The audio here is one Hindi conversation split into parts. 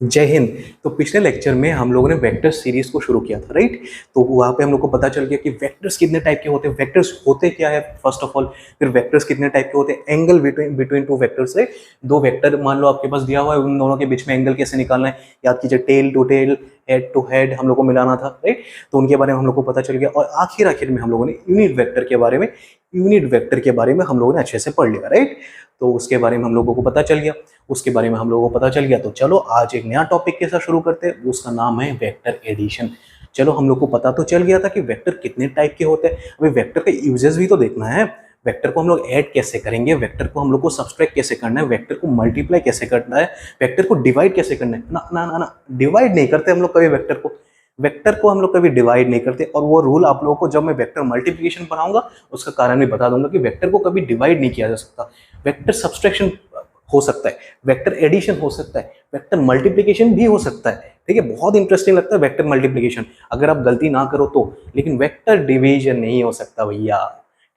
जय हिंद। तो पिछले लेक्चर में हम लोगों ने वेक्टर सीरीज को शुरू किया था, राइट। तो वहां पे हम लोग को पता चल गया कि वेक्टर्स कितने टाइप के होते हैं, वेक्टर्स होते क्या है फर्स्ट ऑफ ऑल, फिर वेक्टर्स कितने टाइप के होते हैं, एंगल बिटवीन टू वेक्टर्स है। दो वेक्टर मान लो आपके पास दिया हुआ है, उन दोनों के बीच में एंगल कैसे निकालना है याद कीजिए, tail to tail, head to head हम लोग को मिलाना था, राइट। तो उनके बारे में हम लोग को पता चल गया। और आखिर में हम लोगों ने यूनिट वेक्टर के बारे में हम लोगों ने अच्छे से पढ़ लिया, राइट। तो उसके बारे में हम लोगों को पता चल गया, उसके बारे में हम लोगों को पता चल गया। तो चलो आज एक नया टॉपिक के साथ शुरू करते हैं, उसका नाम है वेक्टर एडिशन। चलो हम लोग को पता तो चल गया था कि वेक्टर कितने टाइप के होते हैं, अभी वेक्टर के यूजेस भी तो देखना है। वेक्टर को हम लोग ऐड कैसे करेंगे, वेक्टर को हम लोग को सब्सट्रैक्ट कैसे करना है, वेक्टर को मल्टीप्लाई कैसे करना है, वेक्टर को डिवाइड कैसे करना है। ना ना ना ना, डिवाइड नहीं करते हम लोग कभी वेक्टर को हम लोग कभी डिवाइड नहीं करते। और वो रूल आप लोगों को जब मैं वेक्टर मल्टीप्लिकेशन पढ़ाऊंगा उसका कारण भी बता दूंगा कि वेक्टर को कभी डिवाइड नहीं किया जा सकता, वेक्टर सब्सट्रैक्शन हो सकता है, वेक्टर एडिशन हो सकता है, वेक्टर मल्टीप्लिकेशन भी हो सकता है। ठीक है, बहुत इंटरेस्टिंग लगता है वेक्टर मल्टीप्लिकेशन अगर आप गलती ना करो तो, लेकिन वेक्टर डिवीजन नहीं हो सकता भैया।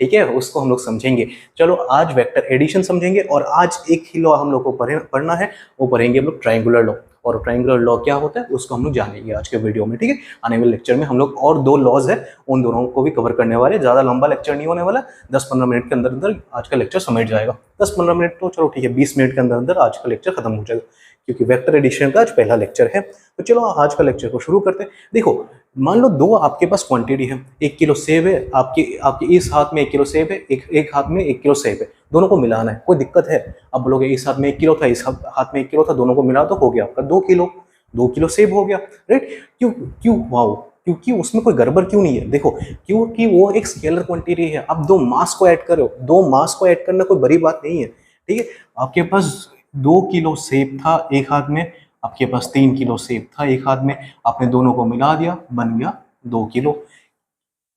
ठीक है, उसको हम लोग समझेंगे। चलो आज वेक्टर एडिशन समझेंगे, और आज एक ही लॉ हम लोग को पढ़ना है, वो पढ़ेंगे हम लोग ट्रायंगुलर लॉ। और ट्रायंगुलर लॉ क्या होता है उसको हम लोग जानेंगे आज के वीडियो में। ठीक है, आने वाले लेक्चर में हम लोग और दो लॉज है उन दोनों को भी कवर करने वाले। ज्यादा लंबा लेक्चर नहीं होने वाला, 10-15 मिनट के अंदर अंदर आज का लेक्चर समेट जाएगा। 10-15 मिनट तो चलो ठीक है, 20 मिनट के अंदर अंदर आज का लेक्चर खत्म हो जाएगा, क्योंकि वेक्टर एडिशन का आज पहला लेक्चर है। तो चलो आज का लेक्चर को शुरू करते हैं। देखो मान लो दो आपके पास क्वांटिटी है, 1 किलो सेब है, आपके इस हाथ में 1 किलो सेब है, एक हाथ में 1 किलो सेब है, दोनों को मिलाना है। कोई दिक्कत है? अब बोलोगे इस हाथ में 1 किलो था, इस हाथ में 1 किलो था, दोनों को मिला तो हो गया आपका 2 किलो, 2 किलो सेब हो गया, राइट। क्यों क्यों वाओ, क्योंकि उसमें कोई गड़बड़ क्यों नहीं है। देखो क्योंकि वो एक स्केलर क्वांटिटी है। अब दो मास को ऐड करो, दो मास को ऐड करना कोई बड़ी बात नहीं है। ठीक है, आपके पास 2 किलो सेब था एक हाथ में, आपके पास 3 किलो सेब था एक हाथ में, आपने दोनों को मिला दिया, बन गया 2 किलो।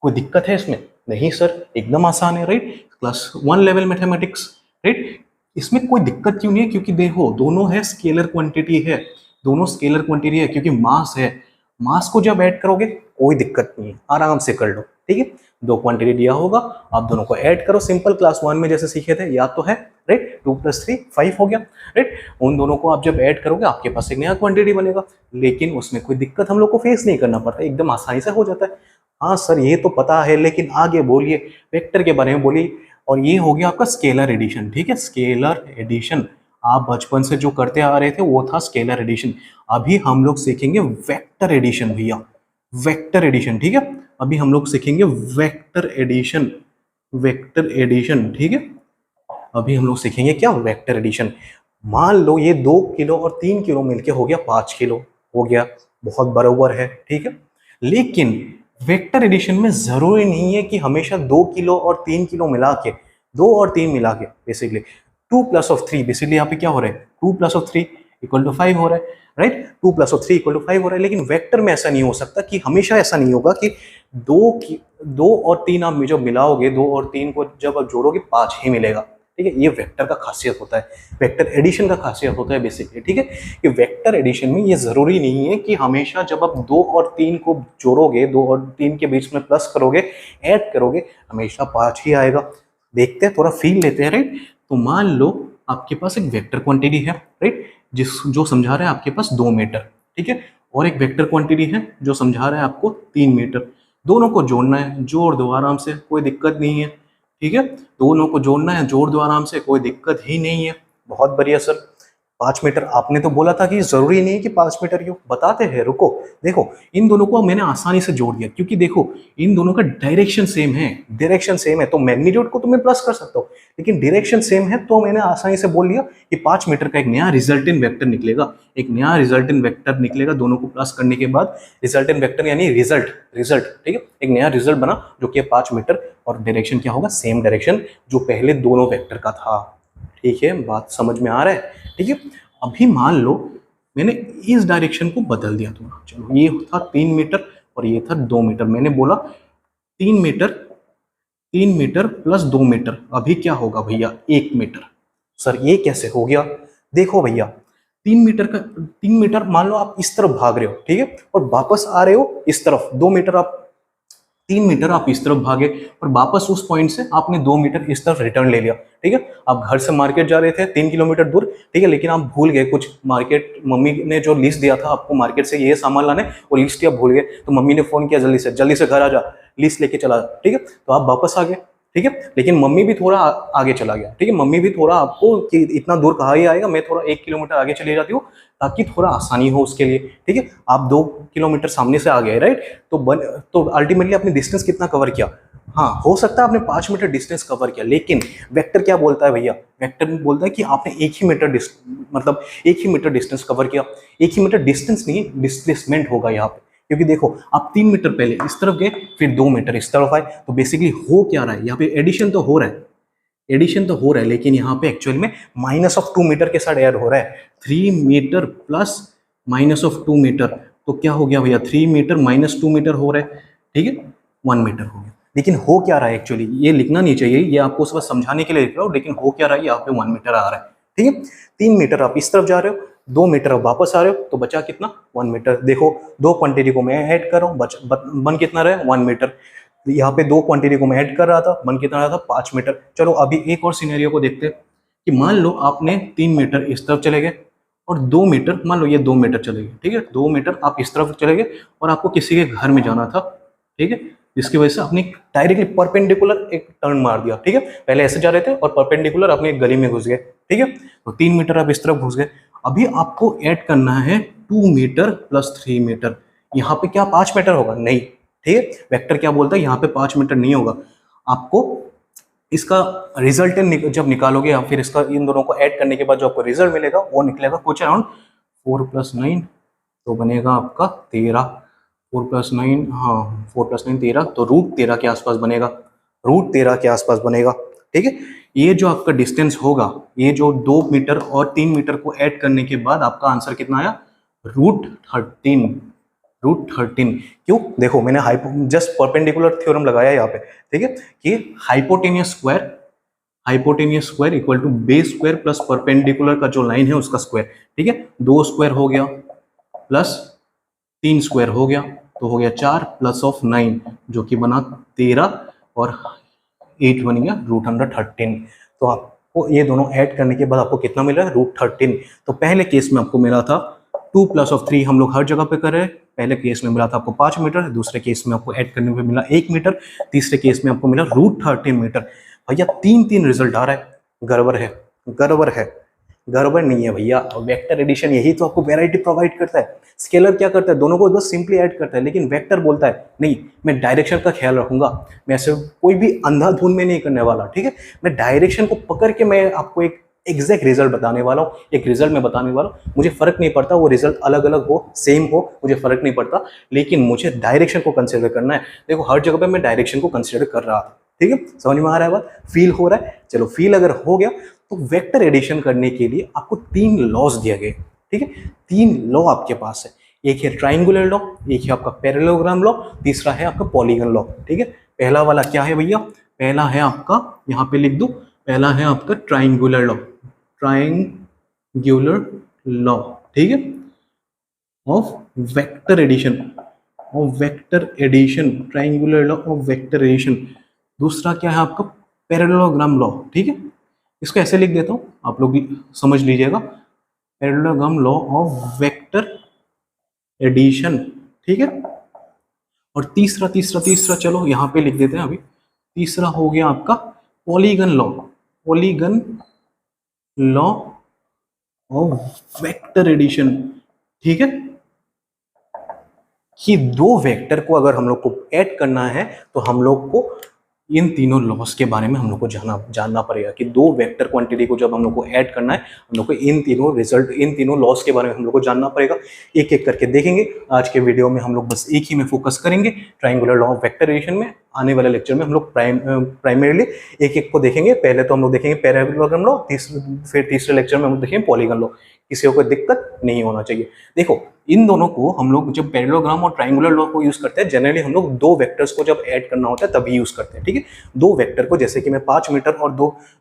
कोई दिक्कत है इसमें? नहीं सर, एकदम आसान है, right. Class 1 level mathematics, right. इसमें कोई दिक्कत क्यों नहीं है? क्योंकि देखो दोनों है स्केलर क्वांटिटी है, दोनों स्केलर क्वांटिटी है, क्योंकि मास है। मास को जब ऐड करोगे कोई दिक्कत नहीं है, आराम से कर लो। ठीक है, दो क्वांटिटी दिया होगा, आप दोनों को ऐड करो, सिंपल क्लास 1 में जैसे सीखे थे, याद तो है, राइट। 2 + 3 5 हो गया, राइट। उन दोनों को आप जब ऐड करोगे आपके पास एक नया क्वांटिटी बनेगा, लेकिन उसमें कोई दिक्कत हम लोग को फेस नहीं करना पड़ता, एकदम आसानी से हो जाता है। हाँ सर ये तो पता है, लेकिन आगे बोलिए, वेक्टर के बारे में बोलिए। और ये हो गया आपका स्केलर एडिशन। ठीक है, स्केलर एडिशन आप बचपन से जो करते आ रहे थे वो था स्केलर एडिशन। अभी हम लोग सीखेंगे वेक्टर एडिशन भैया, वेक्टर एडिशन। ठीक है, अभी हम लोग सीखेंगे वेक्टर एडिशन, वेक्टर एडिशन। ठीक है, अभी हम लोग सीखेंगे क्या, वेक्टर एडिशन। मान लो ये 2 किलो और 3 किलो मिलके हो गया 5 किलो, हो गया, बहुत बराबर है। ठीक है, लेकिन वेक्टर एडिशन में जरूरी नहीं है कि हमेशा 2 किलो और 3 किलो मिला के, 2 और 3 मिला के, बेसिकली 2 + 3, बेसिकली यहाँ पे क्या हो रहा है, 2 + 3 = 5 हो रहा है, राइट। 2 + 3 = 5 हो रहा है, लेकिन वेक्टर में ऐसा नहीं हो सकता, कि हमेशा ऐसा नहीं होगा कि 2 और 3 आप जब मिलाओगे, 2 और 3 को जब आप जोड़ोगे 5 ही मिलेगा। ठीक है, ये वेक्टर का खासियत होता है, वेक्टर एडिशन का खासियत होता है बेसिकली। ठीक है, कि वेक्टर एडिशन में ये जरूरी नहीं है कि हमेशा जब आप 2 और 3 को जोड़ोगे, 2 और 3 के बीच में प्लस करोगे, ऐड करोगे, हमेशा 5 ही आएगा। देखते हैं, थोड़ा फील लेते हैं, राइट। तो मान लो आपके पास एक वेक्टर क्वांटिटी है, राइट, जो समझा रहा है आपके पास 2 मीटर। ठीक है, और एक वेक्टर क्वांटिटी है जो समझा रहा है आपको 3 मीटर। दोनों को जोड़ना है, जोड़ दो आराम से, कोई दिक्कत नहीं है। ठीक है, दोनों को जोड़ना है, जोड़ दो आराम से, कोई दिक्कत ही नहीं है। बहुत बढ़िया सर, 5 मीटर आपने तो बोला था कि जरूरी नहीं है कि 5 मीटर क्यों, बताते हैं, रुको। देखो इन दोनों को मैंने आसानी से जोड़ दिया, क्योंकि देखो इन दोनों का डायरेक्शन सेम है, डायरेक्शन सेम है, तो मैग्नीट्यूड को तो मैं प्लस कर सकता हूँ, लेकिन डायरेक्शन सेम है, तो मैंने आसानी से बोल दिया कि 5 मीटर का एक नया रिजल्टेंट वेक्टर निकलेगा, एक नया रिजल्टेंट वेक्टर निकलेगा। दोनों को प्लस करने के बाद रिजल्टेंट वेक्टर यानी रिजल्ट, रिजल्ट, ठीक है, एक नया रिजल्ट बना जो कि 5 मीटर, और डायरेक्शन क्या होगा, सेम डायरेक्शन जो पहले दोनों वेक्टर का था। ठीक है, बात समझ में आ रहा है? ठीक है, अभी मान लो मैंने इस डायरेक्शन को बदल दिया थोड़ा, चलो ये था 3 मीटर और ये था 2 मीटर, मैंने बोला 3 मीटर, 3 मीटर प्लस 2 मीटर, अभी क्या होगा भैया, 1 मीटर। सर ये कैसे हो गया? देखो भैया 3 मीटर मान लो आप इस तरफ भाग रहे हो, ठीक है, और वापस आ रहे हो इस तरफ, 2 मीटर आप 3 मीटर आप इस तरफ भागे और वापस उस पॉइंट से आपने 2 मीटर इस तरफ रिटर्न ले लिया, ठीक है। आप घर से मार्केट जा रहे थे 3 किलोमीटर दूर, ठीक है, लेकिन आप भूल गए कुछ, मार्केट मम्मी ने जो लिस्ट दिया था आपको मार्केट से ये सामान लाने, वो लिस्ट आप भूल गए, तो मम्मी ने फोन किया जल्दी से घर आ जा, लिस्ट लेके चला, ठीक है। तो आप वापस आ गए, ठीक है, लेकिन मम्मी भी थोड़ा आगे चला गया, ठीक है, मम्मी भी थोड़ा आपको कि इतना दूर कहाँ ही आएगा, मैं थोड़ा 1 किलोमीटर आगे चली जाती हूँ ताकि थोड़ा आसानी हो उसके लिए, ठीक है। आप 2 किलोमीटर सामने से आ गए, राइट। तो अल्टीमेटली आपने डिस्टेंस कितना कवर किया? हाँ, हो सकता है आपने 5 मीटर डिस्टेंस कवर किया, लेकिन वेक्टर क्या बोलता है भैया? वेक्टर बोलता है कि आपने एक ही मीटर डिस्टेंस कवर किया। एक ही मीटर डिस्टेंस नहीं, डिस्प्लेसमेंट होगा यहाँ पे, क्योंकि देखो आप 3 मीटर पहले इस तरफ गए, फिर 2 मीटर इस तरफ आए, तो बेसिकली हो क्या रहा है यहाँ पे? एडिशन तो हो रहा है, लेकिन यहाँ पे एक्चुअल में -2 मीटर के साथ ऐड हो रहा है। 3 मीटर प्लस -2 मीटर, तो क्या हो गया भैया? 3 मीटर -2 मीटर हो रहा है, ठीक है, 1 मीटर हो गया। लेकिन हो क्या रहा है एक्चुअली, ये लिखना नहीं चाहिए, ये आपको सब समझाने के लिए लिख रहा हूँ, लेकिन हो क्या रहा है, यहाँ पे 1 मीटर आ रहा है, ठीक है। 3 मीटर आप इस तरफ जा रहे हो, 2 मीटर आप वापस आ रहे हो, तो बचा कितना? 1 मीटर। देखो दो क्वांटिटी को मैं ऐड कर रहा हूँ, बन कितना रहा है? 1 मीटर। यहाँ पे दो क्वांटिटी को मैं ऐड कर रहा था, बन कितना रहा था? 5 मीटर। चलो अभी एक और सिनेरियो को देखते हैं कि मान लो आपने 3 मीटर इस तरफ चले गए और 2 मीटर, मान लो ये 2 मीटर चले गए, ठीक है, 2 मीटर आप इस तरफ चले गए और आपको किसी के घर में जाना था, ठीक है, जिसकी वजह से आपने डायरेक्टली परपेंडिकुलर एक टर्न मार दिया, ठीक है। पहले ऐसे जा रहे थे और परपेंडिकुलर अपने एक गली में घुस गए, ठीक है, तो 3 मीटर आप इस तरफ घुस गए। अभी आपको ऐड करना है 2 मीटर प्लस 3 मीटर। यहाँ पे क्या 5 मीटर होगा? नहीं, ठीक है। वेक्टर क्या बोलता है? यहाँ पे 5 मीटर नहीं होगा। आपको इसका रिजल्टेंट जब निकालोगे या फिर इसका इन दोनों को ऐड करने के बाद जो आपको रिजल्ट मिलेगा वो निकलेगा कुछ अराउंड 4 + 9, तो बनेगा आपका 13। 4 + 9, हाँ 4 + 9 13, तो √13 के आसपास बनेगा, √13 के आसपास बनेगा, ठीक है। ये जो आपका डिस्टेंस होगा, ये जो 2 मीटर और 3 मीटर को ऐड करने के बाद आपका आंसर कितना आया? √13। √13 क्यों? देखो मैंने जस्ट परपेंडिकुलर थ्योरम लगाया यहाँ पे, ठीक है, कि hypotenuse square equal to base square plus perpendicular का जो लाइन है उसका स्क्वायर, ठीक है। 2 स्क्वायर हो गया प्लस 3 स्क्वायर हो गया, तो हो गया 4 + 9 जो कि बना 13 और 8 बन गया √13। तो आपको ये दोनों ऐड करने के बाद आपको कितना मिला? √13। तो पहले केस में आपको मिला था 2 + 3, हम लोग हर जगह पे कर रहे हैं। पहले केस में मिला था आपको 5 मीटर, दूसरे केस में आपको ऐड करने पे मिला 1 मीटर, तीसरे केस में आपको मिला √13 मीटर। भैया 3 रिजल्ट आ रहा है, गड़बड़ नहीं है भैया। वेक्टर एडिशन यही तो आपको वैरायटी प्रोवाइड करता है। स्केलर क्या करता है? दोनों को बस सिंपली ऐड करता है, लेकिन वेक्टर बोलता है नहीं, मैं डायरेक्शन का ख्याल रखूंगा, मैं ऐसे कोई भी अंधाधुंध में नहीं करने वाला, ठीक है। मैं डायरेक्शन को पकड़ के मैं आपको एक एग्जैक्ट रिजल्ट बताने वाला हूँ, एक रिजल्ट में बताने वाला हूँ। मुझे फर्क नहीं पड़ता वो रिजल्ट अलग अलग हो, सेम हो, मुझे फर्क नहीं पड़ता, लेकिन मुझे डायरेक्शन को कंसिडर करना है। देखो हर जगह पे मैं डायरेक्शन को कंसिडर कर रहा था, ठीक है, समझ में आ रहा है बात? फील हो रहा है? चलो फील अगर हो गया तो वेक्टर एडिशन करने के लिए आपको 3 लॉज दिए गए, ठीक है। 3 लॉ आपके पास है, एक है ट्राइंगुलर लॉ, एक है आपका पैरेललोग्राम लॉ, तीसरा है आपका पॉलीगन लॉ, ठीक है। पहला वाला क्या है भैया? पहला है आपका, यहाँ पे लिख दो, पहला है आपका ट्राइंगुलर लॉ, ठीक है, of vector addition, triangular law of vector addition. दूसरा क्या है आपका? पैरेललोग्राम लॉ, ठीक है। इसको ऐसे लिख देता हूं, आप लोग भी समझ लीजिएगा, parallelogram law of vector addition, ठीक है। और तीसरा चलो यहां पे लिख देते हैं अभी। तीसरा हो गया आपका polygon law of vector addition, ठीक है। कि 2 वेक्टर को अगर हम लोग को ऐड करना है तो हम लोग को इन तीनों लॉस के बारे में हम लोग को जानना पड़ेगा कि 2 वेक्टर क्वांटिटी को जब हम लोग को ऐड करना है, हम लोग को इन तीनों लॉस के बारे में हम लोग को जानना पड़ेगा। एक एक करके देखेंगे। आज के वीडियो में हम लोग बस एक ही में फोकस करेंगे, triangular law of vector addition में। आने वाले लेक्चर में हम लोग प्राइमरीली एक एक को देखेंगे। पहले तो हम लोग देखेंगे पैरेललोग्राम लॉ, फिर तीसरे लेक्चर में हम लोग देखेंगे पॉलीगन लॉ। किसी को कोई दिक्कत नहीं होना चाहिए। देखो इन दोनों को हम लोग जब पैरेललोग्राम और ट्रायंगुलर लॉ को यूज करते हैं, जनरली हम लोग दो वेक्टर्स को जब ऐड करना होता है तभी यूज करते हैं, ठीक है। दो वेक्टर को, जैसे कि मैं 5 मीटर और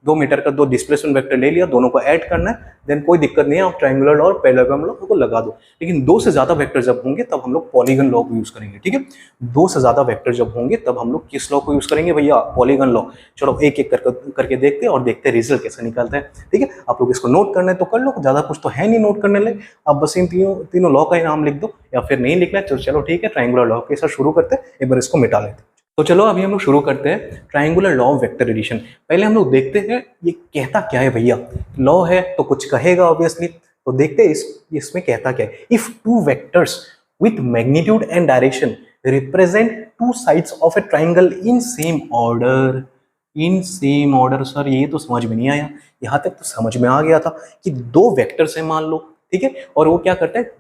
2 मीटर का दो डिस्प्लेसमेंट वेक्टर ले लिया, दोनों को ऐड करना है, देन कोई दिक्कत नहीं है, आप ट्रायंगुलर लॉ और पैरेललोग्राम लॉ को लगा दो। लेकिन दो से ज्यादा वेक्टर जब होंगे तब हम लोग पॉलीगन लॉ को यूज करेंगे, ठीक है। दो से ज्यादा वेक्टर जब होंगे तब हम लोग किस लॉ को यूज करेंगे भैया? Polygon law. चलो एक एक करके देखते हैं और देखते हैं रिजल्ट कैसे निकलता है, ठीक है। आप लोग इसको नोट करना है तो कर लो, ज्यादा कुछ तो है नहीं नोट करने ले। आप बस इन तीनों लॉ का ही नाम लिख दो, या फिर नहीं लिखना है तो चलो ठीक है, ट्रायंगुलर लॉ के साथ शुरू करते हैं, एक बार इसको मिटा लेते हैं। तो चलो अभी हम लोग शुरू करते हैं triangular law of vector addition. पहले हम लोग देखते हैं ये कहता क्या है भैया। लॉ है तो कुछ कहेगा ऑब्वियसली, तो देखते हैं इसमें कहता क्या है। If two vectors with magnitude and direction represent two sides of A triangle in same order, in same order. Sir ये तो समझ में नहीं आया, यहां तक तो समझ में आ गया था कि दो वेक्टर्स हैं मान लो, ठीक है, और वो क्या करता है,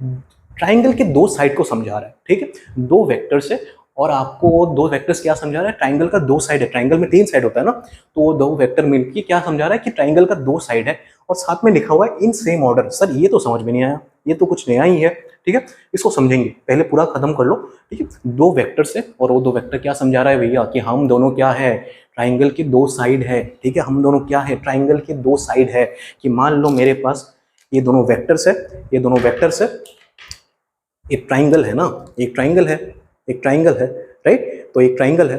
ट्राइंगल के दो साइड को समझा रहा है, ठीक है। दो वेक्टर्स है और आपको दो वेक्टर्स क्या समझा रहा है? ट्राइंगल का दो साइड है, ट्राइंगल में 3 साइड होता है ना, तो वो दो वेक्टर मिलकर क्या समझा रहा है कि ट्राइंगल का 2 साइड है और साथ में लिखा हुआ है इन सेम ऑर्डर। सर ये तो समझ में नहीं आया, ये तो कुछ नया ही है, ठीक है। इसको समझेंगे, पहले पूरा खत्म कर लो, ठीक है। दो वेक्टर्स है और वो दो वेक्टर क्या समझा रहा है भैया कि हम दोनों क्या है, ट्राइंगल के 2 साइड है, ठीक है। हम दोनों क्या है, ट्राइंगल के 2 साइड है। कि मान लो मेरे पास ये दोनों वेक्टर्स है, ये दोनों वेक्टर्स है, एक ट्राइंगल है ना, एक ट्राइंगल है, एक ट्राइंगल है, राइट। तो एक ट्राइंगल है,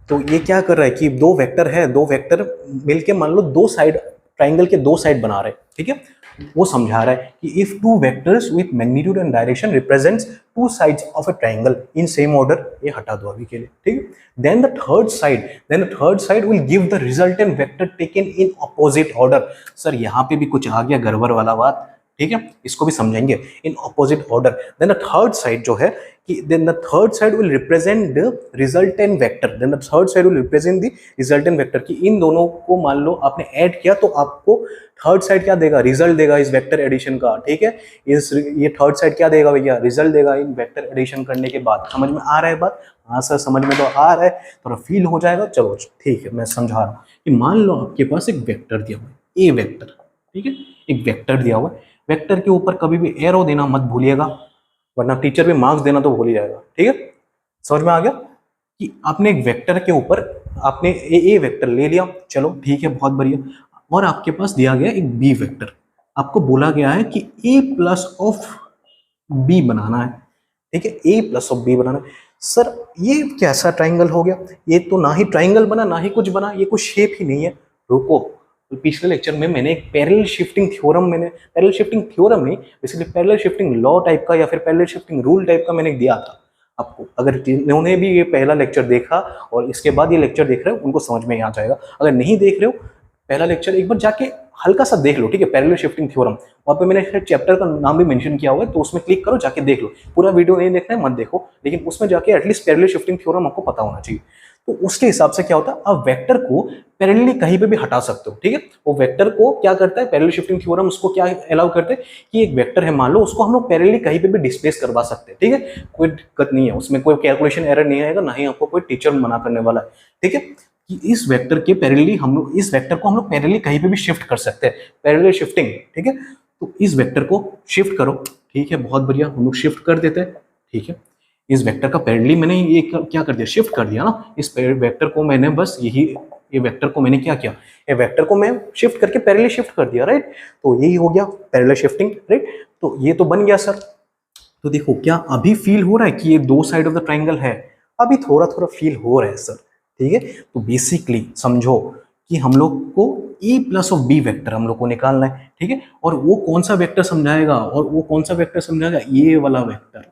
तो ये क्या कर रहा है कि दो वेक्टर है, दो वेक्टर मिलके मान लो 2 साइड, ट्राइंगल के 2 साइड बना रहे हैं, ठीक है। वो समझा रहा है कि if two vectors with magnitude and direction represents 2 sides of a triangle in same order, ये हटा दो अभी के लिए, ठीक है। Then the third side will give the resultant vector taken in opposite order. Sir यहाँ पे भी कुछ आ गया गड़बड़ वाला बात, ठीक है, इसको भी समझेंगे। In opposite order, then the third side जो है कि then the third side will represent the resultant vector, then the third side will represent the resultant vector. कि इन दोनों को मान लो आपने ऐड किया तो आपको थर्ड साइड क्या देगा? रिजल्ट देगा इस वेक्टर एडिशन का, ठीक है। ये थर्ड साइड क्या देगा भैया? रिजल्ट देगा इन वेक्टर एडिशन करने के बाद। समझ में आ रहा है बात? हाँ सर समझ में तो आ रहा है, थोड़ा फील हो जाएगा, चलो ठीक है मैं समझा रहा हूँ। कि मान लो आपके पास एक वेक्टर दिया हुआ है, ए वेक्टर, ठीक है, एक वेक्टर दिया हुआ है। वेक्टर के ऊपर कभी भी एरो देना मत भूलिएगा, वरना टीचर भी मार्क्स देना तो भूल ही जाएगा, ठीक है। समझ में आ गया कि आपने एक वेक्टर के ऊपर आपने ए वेक्टर ले लिया, चलो ठीक है बहुत बढ़िया। और आपके पास दिया गया एक बी वेक्टर, आपको बोला गया है कि ए प्लस ऑफ बी बनाना है, ठीक है, ए प्लस ऑफ बी बनाना है। सर ये कैसा ट्राइंगल हो गया? ये तो ना ही ट्राइंगल बना ना ही कुछ बना, ये कुछ शेप ही नहीं है। रुको, तो पिछले लेक्चर में मैंने एक parallel shifting theorem, parallel shifting theorem नहीं, basically parallel shifting law type का या फिर पैरेलल शिफ्टिंग रूल टाइप का मैंने दिया था आपको। अगर जिन्होंने भी ये पहला लेक्चर देखा और इसके बाद ये लेक्चर देख रहे हो उनको समझ में आ जाएगा। अगर नहीं देख रहे हो पहला लेक्चर, एक बार जाके हल्का सा देख लो, ठीक है, पैरेलल शिफ्टिंग थ्योरम। वहाँ पे मैंने चैप्टर का नाम भी मेंशन किया हुआ है, तो उसमें क्लिक करो, जाके देख लो। पूरा वीडियो नहीं देखना है मत देखो, लेकिन उसमें जाके एटलीस्ट पैरेलल शिफ्टिंग थ्योरम आपको पता होना चाहिए। तो उसके हिसाब से क्या होता है, आप वेक्टर को पैरेलली कहीं पे भी हटा सकते हो, ठीक है। वो वेक्टर को क्या करता है, पैरेलल शिफ्टिंग थ्योरम उसको क्या अलाउ करते हैं कि एक वेक्टर है मान लो, उसको हम लोग पैरेलली कहीं पे भी डिस्प्लेस करवा सकते हैं, ठीक है। कोई दिक्कत नहीं है उसमें, कोई कैलकुलेशन एरर नहीं आएगा, ना ही आपको कोई टीचर मना करने वाला है, ठीक है। कि इस वेक्टर के पैरेलली हम लोग, इस वेक्टर को हम लोग पैरेलली कहीं पे भी शिफ्ट कर सकते हैं, पैरेलल शिफ्टिंग, ठीक है। तो इस वेक्टर को शिफ्ट करो, ठीक है, बहुत बढ़िया, हम लोग शिफ्ट कर देते हैं, ठीक है। इस वेक्टर का पैरेलली मैंने ये क्या कर दिया, शिफ्ट कर दिया ना। इस वेक्टर को मैंने बस ये वेक्टर को मैंने क्या किया, ये वेक्टर को मैं शिफ्ट करके पैरेलली शिफ्ट कर दिया, राइट। तो यही हो गया पैरेलल शिफ्टिंग, राइट। तो ये तो बन गया सर। तो देखो क्या अभी फील हो रहा है कि ये 2 साइड ऑफ द ट्राइंगल है? अभी थोड़ा थोड़ा फील हो रहा है सर, ठीक है। तो बेसिकली समझो कि हम लोग को ए प्लस ऑफ बी वेक्टर हम लोग को निकालना है, ठीक है। और वो कौन सा वेक्टर समझाएगा, और वो कौन सा वेक्टर समझाएगा, ये वाला वेक्टर,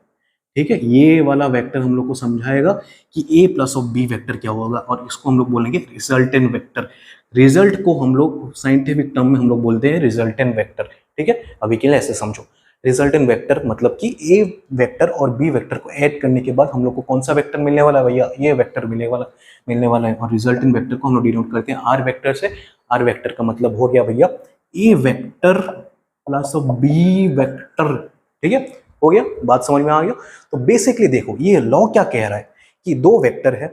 ठीक है। ये वाला वेक्टर हम लोग को समझाएगा कि ए प्लस ऑफ बी वेक्टर क्या होगा, और इसको हम लोग बोलेंगे रिजल्टेंट वेक्टर। रिजल्ट को हम लोग साइंटिफिक टर्म में हम लोग बोलते हैं रिजल्टेंट वेक्टर, ठीक है। अभी के लिए ऐसे समझो, रिजल्टेंट वेक्टर मतलब कि ए वेक्टर और बी वेक्टर को ऐड करने के बाद हम लोग को कौन सा वेक्टर मिलने वाला है भैया, ये वेक्टर मिलने वाला है। और रिजल्टेंट वेक्टर को हम लोग डिनोट करते हैं आर वेक्टर से। आर वेक्टर का मतलब हो गया भैया A vector plus B vector, ठीक है, हो गया, बात समझ में आ गया। तो बेसिकली देखो ये लॉ क्या कह रहा है कि 2 वेक्टर है,